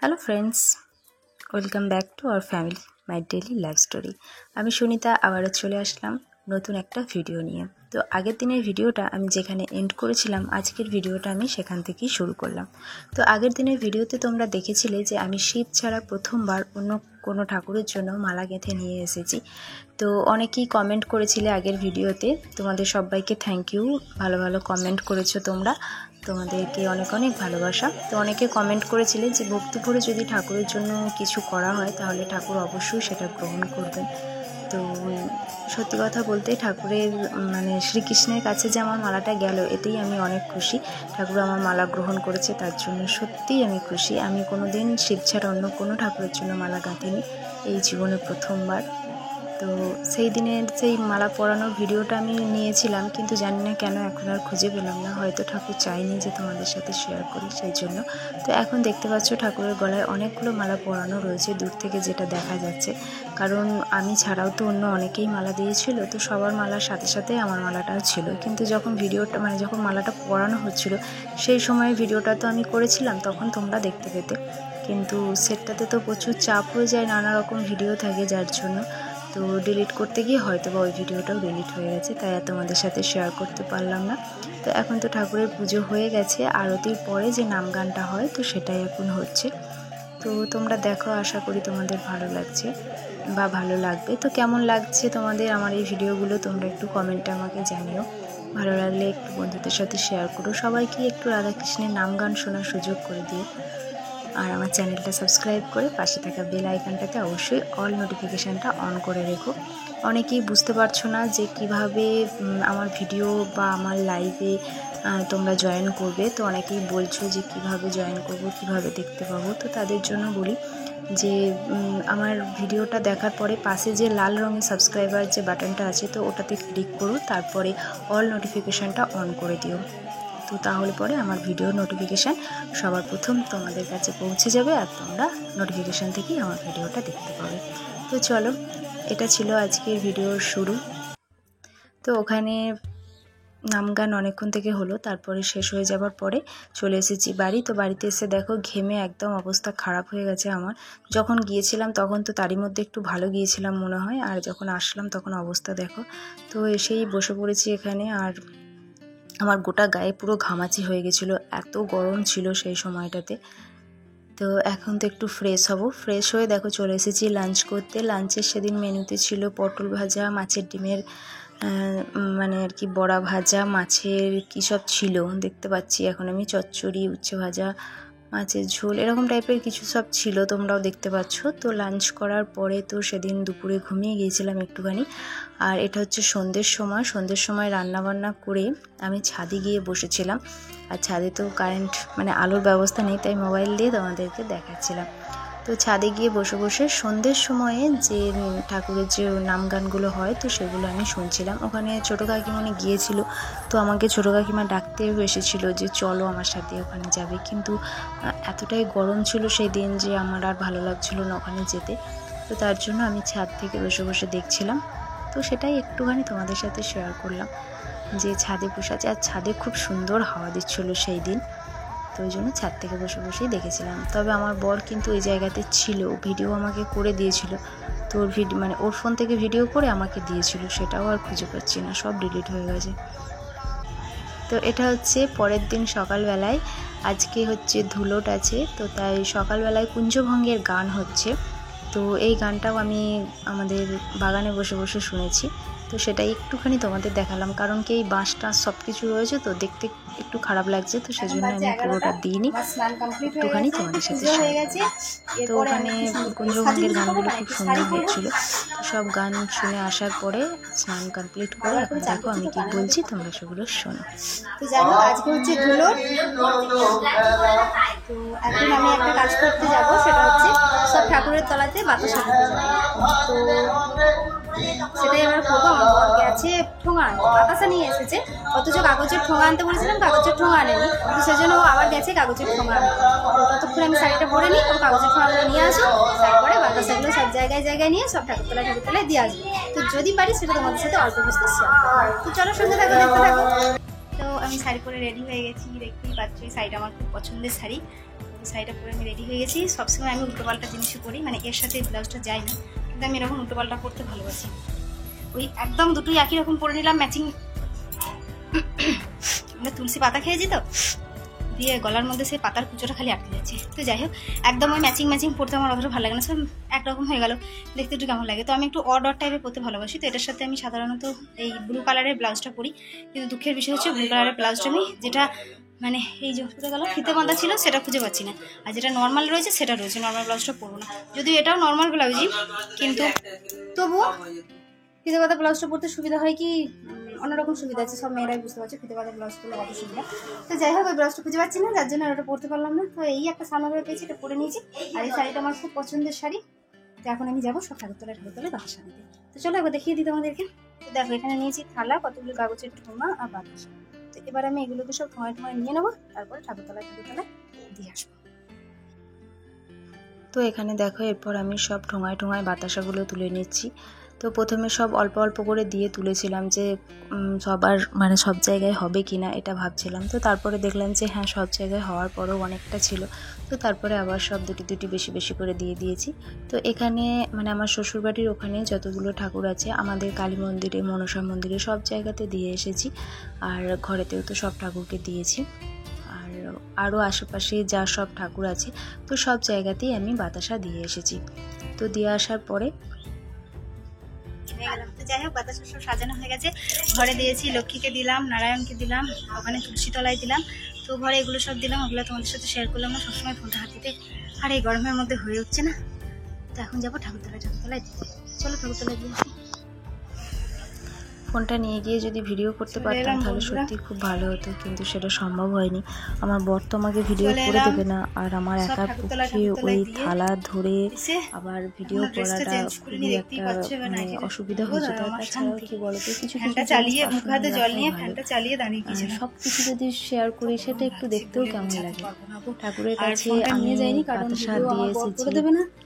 Hello friends, welcome back to our family my daily life story. আমি সুনিতা আবারও চলে আসলাম নতুন একটা ভিডিও নিয়ে। তো আগের দিনের ভিডিওটা আমি যেখানে এন্ড করেছিলাম, আজকের ভিডিওটা আমি সেখান থেকেই শুরু করলাম। তো আগের দিনের ভিডিওতে তোমরা দেখেছিলে যে আমি শিব ছাড়া প্রথমবার অন্য কোনো ঠাকুরের জন্য মালা গেঁথে নিয়ে এসেছি। তো অনেকেই কমেন্ট করেছিলে আগের ভিডিওতে, তোমাদের সবাইকে থ্যাংক ইউ। ভালো ভালো কমেন্ট করেছো তোমরা, তোমাদেরকে অনেক অনেক ভালোবাসা। তো অনেকে কমেন্ট করেছিলে যে ভক্তি ভরে যদি ঠাকুরের জন্য কিছু করা হয় তাহলে ঠাকুর অবশ্যই সেটা গ্রহণ করবেন। তো সত্যি কথা বলতে ঠাকুরের শ্রীকৃষ্ণের কাছে যে আমার মালাটা গেল, এতেই আমি অনেক খুশি। ঠাকুর আমার মালা গ্রহণ করেছে, তার জন্য সত্যিই আমি খুশি। আমি কোনো দিন শিব ছাড়া অন্য কোনো ঠাকুরের জন্য মালা গাঁথিনি, এই জীবনে প্রথমবার। তো সেই দিনের সেই মালা পরানোর ভিডিওটা আমি নিয়েছিলাম, কিন্তু জানি না কেন এখন আর খুঁজে পেলাম না। হয়তো ঠাকুর চাইনি যে তোমাদের সাথে শেয়ার করি, সেই জন্য। তো এখন দেখতে পাচ্ছ ঠাকুরের গলায় অনেকগুলো মালা পরানো রয়েছে দূর থেকে যেটা দেখা যাচ্ছে, কারণ আমি ছাড়াও তো অন্য অনেকেই মালা দিয়েছিল। তো সবার মালার সাথে সাথে আমার মালাটাও ছিল, কিন্তু যখন ভিডিওটা যখন মালাটা পরানো হচ্ছিল সেই সময় ভিডিওটা তো আমি করেছিলাম, তখন তোমরা দেখতে পেতে। কিন্তু সেটটাতে তো প্রচুর চাপ হয়ে যায়, নানা রকম ভিডিও থাকে, যার জন্য তো ডিলিট করতে গিয়ে হয়তো বা ওই ভিডিওটাও ডিলিট হয়ে গেছে, তাই আর তোমাদের সাথে শেয়ার করতে পারলাম না। তো এখন তো ঠাকুরের পুজো হয়ে গেছে, আরতির পরে যে নাম গানটা হয় তো সেটাই এখন হচ্ছে। তো তোমরা দেখো, আশা করি তোমাদের ভালো লাগছে বা ভালো লাগবে। তো কেমন লাগছে তোমাদের আমার এই ভিডিওগুলো তোমরা একটু কমেন্টে আমাকে জানিও। ভালো লাগলে একটু বন্ধুদের সাথে শেয়ার করো, সবাইকে একটু রাধাকৃষ্ণের নাম গান শোনার সুযোগ করে দিও। আর আমার চ্যানেলটা সাবস্ক্রাইব করে পাশে থাকা বেল আইকনটাতে অবশ্যই অল নোটিফিকেশানটা অন করে রেখো। অনেকেই বুঝতে পারছো না যে কিভাবে আমার ভিডিও বা আমার লাইভে তোমরা জয়েন করবে। তো অনেকেই বলছো যে কিভাবে জয়েন করব, কিভাবে দেখতে পাবো। তো তাদের জন্য বলি যে আমার ভিডিওটা দেখার পরে পাশে যে লাল রঙের সাবস্ক্রাইবার যে বাটনটা আছে, তো ওটাতে ক্লিক করো, তারপরে অল নোটিফিকেশানটা অন করে দিও। তো তাহলে পরে আমার ভিডিও নোটিফিকেশান সবার প্রথম তোমাদের কাছে পৌঁছে যাবে, আর তোমরা নোটিফিকেশান থেকেই আমার ভিডিওটা দেখতে পাবে। তো চলো, এটা ছিল আজকের ভিডিওর শুরু। তো ওখানে নাম গান অনেকক্ষণ থেকে হলো, তারপরে শেষ হয়ে যাবার পরে চলে এসেছি বাড়ি। তো বাড়িতে এসে দেখো ঘেমে একদম অবস্থা খারাপ হয়ে গেছে আমার। যখন গিয়েছিলাম তখন তো তারই মধ্যে একটু ভালো গিয়েছিলাম মনে হয়, আর যখন আসলাম তখন অবস্থা দেখো। তো এসেই বসে পড়েছি এখানে, আর আমার গোটা গায়ে পুরো ঘামাচি হয়ে গেছিলো, এত গরম ছিল সেই সময়টাতে। তো এখন তো একটু ফ্রেশ হব, ফ্রেশ হয়ে দেখো চলে এসেছি লাঞ্চ করতে। লাঞ্চের সেদিন মেনুতে ছিল পটল ভাজা, মাছের ডিমের আর কি বড়া ভাজা, মাছের কী সব ছিল দেখতে পাচ্ছি এখন আমি, চচ্চড়ি, উচ্ছে ভাজা, মাছের ঝোল, এরকম টাইপের কিছু সব ছিল, তোমরাও দেখতে পাচ্ছ। তো লাঞ্চ করার পরে তো সেদিন দুপুরে ঘুমিয়ে গিয়েছিলাম একটুখানি। আর এটা হচ্ছে সন্ধ্যের সময় রান্নাবান্না করে আমি ছাদে গিয়ে বসেছিলাম। আর ছাদে তো কারেন্ট আলোর ব্যবস্থা নেই, তাই মোবাইল দিয়ে তোমাদেরকে দেখাচ্ছিলাম। তো ছাদে গিয়ে বসে বসে সন্ধ্যের সময়ে যে ঠাকুরের যে নাম গানগুলো হয় তো সেগুলো আমি শুনছিলাম। ওখানে ছোটো কাকিমণি গিয়েছিল, তো আমাকে ছোটো কাকিমা ডাকতেও এসেছিলো যে চলো আমার সাথে ওখানে যাবে, কিন্তু এতটাই গরম ছিল সেই দিন যে আমার আর ভালো লাগছিলো না ওখানে যেতে। তো তার জন্য আমি ছাদ থেকে বসে বসে দেখছিলাম। তো সেটাই একটুখানি তোমাদের সাথে শেয়ার করলাম যে ছাদে বসে আছে, আর ছাদে খুব সুন্দর হাওয়া দিচ্ছিলো সেই দিন। তো ওই জন্য ছাদ থেকে বসে বসেই দেখেছিলাম। তবে আমার বর কিন্তু ওই জায়গাতে ছিল, ভিডিও আমাকে করে দিয়েছিল। তো ওর ওর ফোন থেকে ভিডিও করে আমাকে দিয়েছিল, সেটাও আর খুঁজে পাচ্ছি না, সব ডিলিট হয়ে গেছে। তো এটা হচ্ছে পরের দিন সকালবেলায়, আজকে হচ্ছে ধুলোট আছে, তো তাই সকালবেলায় কুঞ্জভঙ্গের গান হচ্ছে। তো এই গানটাও আমি আমাদের বাগানে বসে বসে শুনেছি। তো সেটাই একটুখানি তোমাদের দেখালাম, কারণ কি এই বাঁশ টাঁশ সব কিছু রয়েছে তো দেখতে একটু খারাপ লাগছে, তো সেজন্য আমি পুরোটা দিইনি, একটুখানি তোমাদের সাথে শেয়ার করলাম। তো ওখানে কুঞ্জভঙ্গের গানগুলো খুব সুন্দর হচ্ছিল। তো সব গান শুনে আসার পরে স্নান কমপ্লিট করে এখন দেখো আমি কি বলছি, তোমরা সেগুলো শোনো। তো জানো আজকে হচ্ছে ধুলো। তো এখন আমি একটা কাজ করতে যাব, সেটা হচ্ছে সব ঠাকুরের তলাতে বাতাসা দিতে যাবো। তো সেটাই আমরা করবো। আমার বর গেছে ঠোঙা আনতে, বাতাসা নিয়ে এসেছে, অথচ কাগজের ঠোঙা আনতে বলেছিলাম, কাগজের ঠোঙা আনেনি। তো সেজন্য ও আবার গেছে কাগজের ঠোঙা আনতে। তো ততক্ষণ আমি শাড়িটা ভরে নিই, ও কাগজের ঠোঙাগুলো নিয়ে আসো, তারপরে বাতাসাগুলো সব জায়গায় নিয়ে সব ঠাকুরতলায় দিয়ে আসবো। তো যদি পারি সেটা তোমাদের সাথে অল্প বুঝতে শেয়ার করবো। তো চলো সঙ্গে থাকো, দেখতে থাকো। তো আমি শাড়ি পরে রেডি হয়ে গেছি, দেখতেই পাচ্ছ এই শাড়িটা আমার খুব পছন্দের শাড়ি। শাড়িটা পরে আমি রেডি হয়ে গেছি। সবসময় আমি উল্টোপাল্টা জিনিসই পরি, মানে এর সাথে ব্লাউজটা যায় না, কিন্তু আমি এরকম উল্টোপাল্টা পরতে ভালোবাসি। ওই একদম দুটোই একই রকম পরে নিলাম, ম্যাচিং। আমরা তুলসী পাতা খেয়েছি তো, দিয়ে গলার মধ্যে সেই পাতার কুচোটা খালি আটকে যাচ্ছে। তো যাই হোক, একদম ওই ম্যাচিং পরতে আমার অতটা ভালো লাগে না, সব একরকম হয়ে গেল, দেখতে একটু কেমন লাগে। তো আমি একটু অড টাইপের পরতে ভালোবাসি। তো এটার সাথে আমি সাধারণত এই ব্লু কালারের ব্লাউজটা পরি, কিন্তু দুঃখের বিষয় হচ্ছে ব্লু কালারের ব্লাউজটা আমি যেটা মানে এই যে পুরো গেল ফিতে বাঁধা ছিল সেটা খুঁজে পাচ্ছি না, আর যেটা নর্মাল রয়েছে সেটা রয়েছে। নর্মাল ব্লাউজটা পরবো না, যদিও এটাও নর্মাল ব্লাউজই, কিন্তু তবুও ফিতে বাঁধা ব্লাউজটা পরতে সুবিধা হয় কি অন্যরকম সুবিধা আছে, সব মেয়েরাই বুঝতে পারছে ফিতে বাঁধা ব্লাউজ পরলে কত সুবিধা। তো যাই হোক, ওই ব্লাউজটা খুঁজে পাচ্ছি না, যার জন্য ওটা পরতে পারলাম না। তো এই একটা সামনে পেয়েছি, এটা পরে নিয়েছি। আর এই শাড়িটা আমার খুব পছন্দের শাড়ি। তো এখন আমি যাবো সব ঠাকুরতলায় বাতাসা নিতে। তো চলো একবার দেখিয়ে দিই তোমাদেরকে। তো দেখো, এখানে নিয়েছি থালা, কতগুলো কাগজের ঠোঙা আর বাতাসা। তো এবার আমি এগুলোকে সব ঠোঙায় নিয়ে নেবো, তারপরে ঠাকুরতলায় দিয়ে আসবো। তো এখানে দেখো, এরপর আমি সব ঠোঙায় বাতাসাগুলো তুলে নিচ্ছি। তো প্রথমে সব অল্প অল্প করে দিয়ে তুলেছিলাম, যে সবার মানে সব জায়গায় হবে কি না এটা ভাবছিলাম। তো তারপরে দেখলাম যে হ্যাঁ, সব জায়গায় হওয়ার পরেও অনেকটা ছিল। তো তারপরে আবার সব দুটি বেশি করে দিয়ে দিয়েছি। তো এখানে মানে আমার শ্বশুরবাড়ির ওখানে যতগুলো ঠাকুর আছে, আমাদের কালী মন্দিরে, মনসা মন্দিরে, সব জায়গাতে দিয়ে এসেছি। আর ঘরেতেও তো সব ঠাকুরকে দিয়েছি। আর আরও আশেপাশে যা সব ঠাকুর আছে, তো সব জায়গাতেই আমি বাতাসা দিয়ে এসেছি। তো দিয়ে আসার পরে তো যাই হোক, বাতাসা সব সাজানো হয়ে গেছে। ঘরে দিয়েছি, লক্ষ্মীকে দিলাম, নারায়ণকে দিলাম, ওখানে তুলসী তলায় দিলাম। তো ঘরে এগুলো সব দিলাম, ওগুলো তোমাদের সাথে শেয়ার করলাম না, সবসময় ফোনটা হাতিতে আর এই গরমের মধ্যে হয়ে উঠছে না। তো এখন যাবো ঠাকুরতলায় দিতে। চলো ঠাকুরতলায় দিয়ে আসি। ফোনটা নিয়ে গিয়ে যদি ভিডিও করতে পারতাম তাহলে সত্যি খুব ভালো হতো, কিন্তু সেটা সম্ভব হয়নি। আমার বর তো আমাকে ভিডিও করে দেবে না, আর আমার একার পক্ষে ওই থালা ধরে আবার ভিডিও করাটা খুবই একটা মানে অসুবিধা হয়েছে। তাছাড়াও কি বলতো, কিছু চালিয়ে মুখ হাতে জল নিয়ে ফ্যানটা চালিয়ে দাঁড়িয়ে গেছি। সব কিছু যদি শেয়ার করি সেটা একটু দেখতেও কেমন লাগে। ঠাকুরের কাছে আমি বাতাসা দিয়ে এসেছি,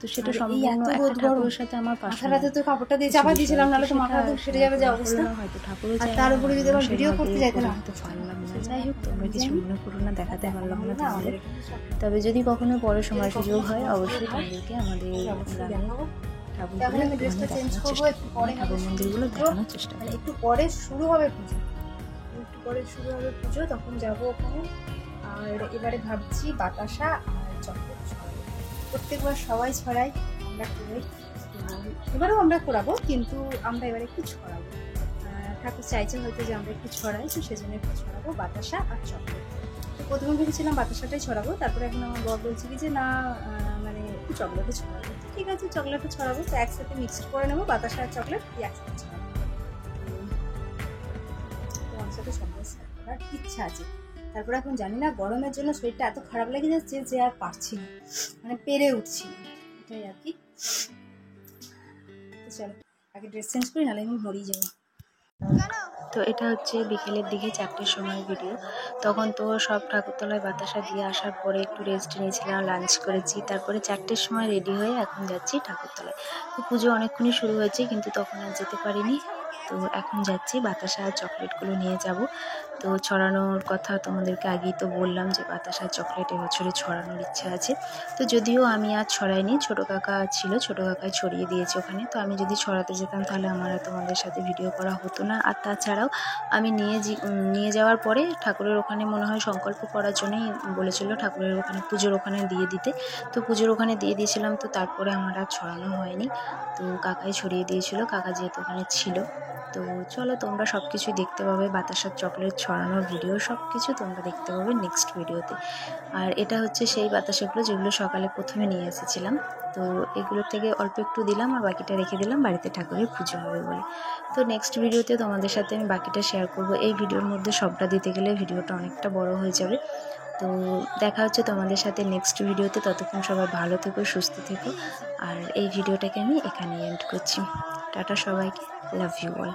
তো সেটা সম্পূর্ণ একটা ঠাকুরের সাথে আমার পাশে তো কাপড়টা দিয়ে চাপা দিয়েছিলাম, নাহলে তো মাথা ফেটে যাবে যা অবস্থা। হয়তো ঠাকুরও আর তার উপরে যদি আবার ভিডিও করতে যাইতে না পারলাম না। যাই হোক, তোমরা কিছু মনে করো না, দেখাতে পারলাম না তোমাদের। তবে যদি কখনো পরে সময় সুযোগ হয়, অবশ্যই তোমাদেরকে আমাদের ঠাকুর মন্দিরগুলো দেখানোর চেষ্টা করি। একটু পরে শুরু হবে পুজো, তখন যাবো ওখানে। আর এবারে ভাবছি বাতাসা আর চকলেট ছড়াবো। প্রত্যেকবার সবাই ছড়াই, আমরা করি, এবারেও আমরা করাবো, কিন্তু আমরা এবারে একটু ছড়াবো। ঠাকুর চাইছে হয়তো যে আমরা একটু ছড়াই, তো সেজন্য একটু ছড়াবো বাতাসা আর চকলেট। তো প্রথমে ভেবেছিলাম বাতাসাটাই ছড়াবো, তারপরে এখন আমার বর বলছে কি যে না, মানে একটু চকলেটও ছড়াবো। ঠিক আছে, চকলেটও ছড়াবো। তো একসাথে মিক্সড করে নেবো, বাতাসা আর চকলেট একসাথে ছড়াবো। তোমার সাথে চকলেট করার ইচ্ছা আছে। তারপরে এখন জানি না, গরমের জন্য শরীরটা এত খারাপ লেগে যাচ্ছে যে আর পারছি না, মানে পেরে উঠছি না, এটাই আর কি। চলো আগে ড্রেস চেঞ্জ করি, নাহলে আমি মরেই যাবো। তো এটা হচ্ছে বিকেলের দিকে 4টের সময় ভিডিও। তখন তো সব ঠাকুরতলায় বাতাসা দিয়ে আসার পরে একটু রেস্ট নিয়েছিলাম, লাঞ্চ করেছি। তারপরে 4টের সময় রেডি হয়ে এখন যাচ্ছি ঠাকুরতলায়। তো পুজো অনেকক্ষণই শুরু হয়েছে, কিন্তু তখন আর যেতে পারিনি। তো এখন যাচ্ছি, বাতাসা আর চকলেটগুলো নিয়ে যাব। তো ছড়ানোর কথা তোমাদেরকে আগেই তো বললাম যে বাতাসা চকলেট এবছরে ছড়ানোর ইচ্ছা আছে। তো যদিও আমি আর ছড়াইনি, ছোটো কাকা ছিল, ছোটো কাকাই ছড়িয়ে দিয়েছে ওখানে। তো আমি যদি ছড়াতে যেতাম তাহলে আমার আর তোমাদের সাথে ভিডিও করা হতো না। আর তাছাড়াও আমি নিয়ে যাওয়ার পরে ঠাকুরের ওখানে মনে হয় সংকল্প করার জন্যই বলেছিল, ঠাকুরের ওখানে পুজোর ওখানে দিয়ে দিতে। তো পুজোর ওখানে দিয়ে দিয়েছিলাম, তো তারপরে আমার আর ছড়ানো হয়নি। তো কাকাই ছড়িয়ে দিয়েছিল, কাকা যেহেতু ওখানে ছিল। তো চলো, তোমরা সব কিছুই দেখতে পাবে, বাতাসার চকলেট ছড়ানোর ভিডিও সব কিছু তোমরা দেখতে পাবে নেক্সট ভিডিওতে। আর এটা হচ্ছে সেই বাতাসাগুলো যেগুলো সকালে প্রথমে নিয়ে এসেছিলাম। তো এগুলোর থেকে অল্প একটু দিলাম, আর বাকিটা রেখে দিলাম বাড়িতে ঠাকুরের পুজো হবে বলে। তো নেক্সট ভিডিওতে তোমাদের সাথে আমি বাকিটা শেয়ার করব। এই ভিডিওর মধ্যে সবটা দিতে গেলে ভিডিওটা অনেকটা বড় হয়ে যাবে। তো দেখা হচ্ছে তোমাদের সাথে নেক্সট ভিডিওতে। ততক্ষণ সবাই ভালো থেকো, সুস্থ থেকো। আর এই ভিডিওটাকে আমি এখানে এন্ড করছি। টাটা সবাইকে, লাভ ইউ অল।